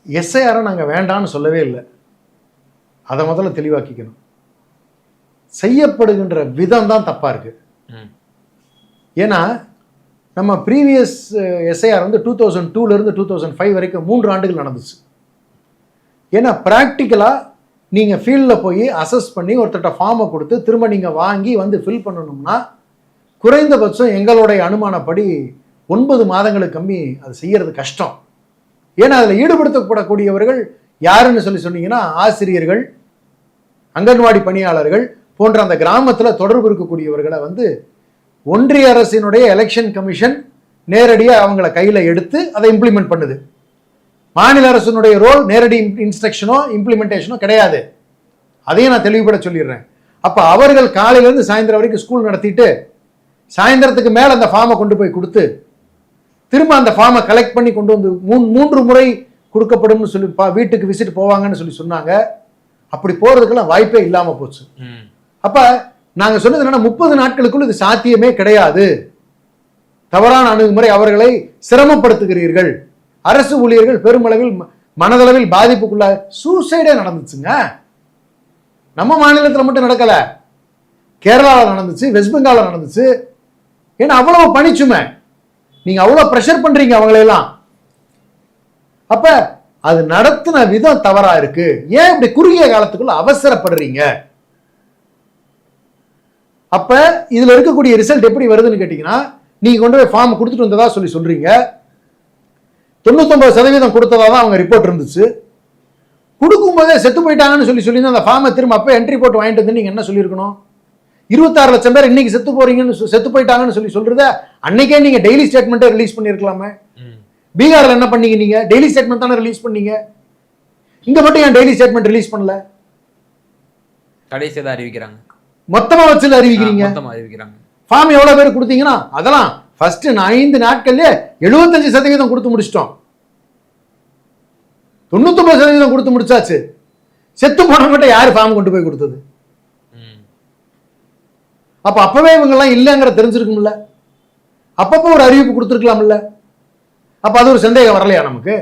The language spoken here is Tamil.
எஸ்ஐஆரை நாங்கள் வேண்டான்னு சொல்லவே இல்லை. அதை முதல்ல தெளிவாக்கிக்கணும். செய்யப்படுகின்ற விதம் தான் தப்பாக இருக்குது. ஏன்னா நம்ம ப்ரீவியஸ் எஸ்ஐஆர் வந்து 2002லேருந்து 2005 வரைக்கும் 3 ஆண்டுகள் நடந்துச்சு. ஏன்னா ப்ராக்டிக்கலாக நீங்கள் ஃபீல்டில் போய் அசஸ் பண்ணி ஒருத்தர்கிட்ட ஃபார்மை கொடுத்து திரும்ப நீங்கள் வாங்கி வந்து ஃபில் பண்ணணும்னா குறைந்தபட்சம் எங்களுடைய அனுமானப்படி 9 மாதங்களுக்கு கம்மி அது செய்யறது கஷ்டம். ஏன்னா அதில் ஈடுபடுத்தப்படக்கூடியவர்கள் யாருன்னு சொன்னீங்கன்னா ஆசிரியர்கள், அங்கன்வாடி பணியாளர்கள் போன்ற அந்த கிராமத்தில் தொடர்பு இருக்கக்கூடியவர்களை வந்து ஒன்றிய அரசினுடைய எலெக்ஷன் கமிஷன் நேரடியாக அவங்கள கையில் எடுத்து அதை இம்ப்ளிமெண்ட் பண்ணுது. மாநில அரசினுடைய ரோல் நேரடி இன்ஸ்ட்ரக்ஷனோ இம்ப்ளிமெண்டேஷனோ கிடையாது. அதையும் நான் தெளிவுபட சொல்லிடுறேன். அப்போ அவர்கள் காலையிலேருந்து சாயந்தரம் வரைக்கும் ஸ்கூல் நடத்திட்டு சாயந்தரத்துக்கு மேலே அந்த ஃபார்மை கொண்டு போய் கொடுத்து திரும்ப அந்த ஃபார்மை கலெக்ட் பண்ணி கொண்டு வந்து 3 முறை கொடுக்கப்படும்னு சொல்லி வீட்டுக்கு விசிட் போவாங்கன்னு சொல்லி சொன்னாங்க. அப்படி போகிறதுக்கெல்லாம் வாய்ப்பே இல்லாமல் போச்சு. அப்போ நாங்கள் சொன்னது என்னன்னா 30 நாட்களுக்குள் இது சாத்தியமே கிடையாது. தவறான அணுகுமுறை, அவர்களை சிரமப்படுத்துகிறீர்கள். அரசு ஊழியர்கள் பெருமளவில் மனதளவில் பாதிப்புக்குள்ள சூசைடே நடந்துச்சுங்க. நம்ம மாநிலத்தில் மட்டும் நடக்கல, கேரளாவில் நடந்துச்சு, வெஸ்ட் பெங்காலில் நடந்துச்சு. ஏன்னா அவ்வளவு பணிச்சுமை, நீங்க அவ்வளவு ப்ரெஷர் பண்றீங்க அவங்களையெல்லாம். அப்ப அது நடத்தின விதம் தவறா இருக்கு. ஏன் இப்படி குறுகிய காலத்துக்குள்ள அவசரப்படுறீங்க? அப்ப இதுல இருக்கக்கூடிய ரிசல்ட் எப்படி வருதுன்னு கேட்டீங்கன்னா, நீங்க கொண்டு போய் ஃபார்ம் கொடுத்துட்டு வந்ததா சொல்றீங்க. 99% கொடுத்ததா தான் அவங்க ரிப்போர்ட் இருந்துச்சு. கொடுக்கும்போதே செத்து போயிட்டாங்கன்னு சொல்லி அந்த ஃபார்மை திரும்ப அப்போ என்ட்ரி போட்டு வாங்கிட்டு வந்து நீங்க என்ன சொல்லியிருக்கணும்? 26 லட்சம் பேர் இன்னைக்கு செத்து போயிட்டாங்கன்னு சொல்றத அன்னைக்கே நீங்க டெய்லி ஸ்டேட்மெண்ட்டை ரிலீஸ் பண்ணிருக்கலாமே. பீகார்ல என்ன பண்ணீங்க? நீங்க டெய்லி ஸ்டேட்மெண்ட் தானே ரிலீஸ் பண்ணீங்க. இங்க மட்டும் ஏன் டெய்லி ஸ்டேட்மெண்ட் ரிலீஸ் பண்ணல? கடைசியா அறிவிக்கிறாங்க, மொத்தமா வச்சு அறிவிக்கிறீங்க. ஃபார்ம் எவ்வளவு பேர் கொடுத்தீங்கன்னா அதெல்லாம் ஃபர்ஸ்ட் 5 நாட்கள்ல 75% கொடுத்து முடிச்சிட்டோம். 99% கொடுத்து முடிச்சாச்சு. செத்து போனவங்கிட்ட யாரு ஃபார்ம் கொண்டு போய் கொடுத்தது? அப்ப அப்பவே இவங்க எல்லாம் இல்லைங்கிற தெரிஞ்சிருக்கும்ல. அப்பப்போ ஒரு அறிவிப்பு கொடுத்துருக்கலாம்ல. அப்ப அது ஒரு சந்தேகம் வரலையா நமக்கு?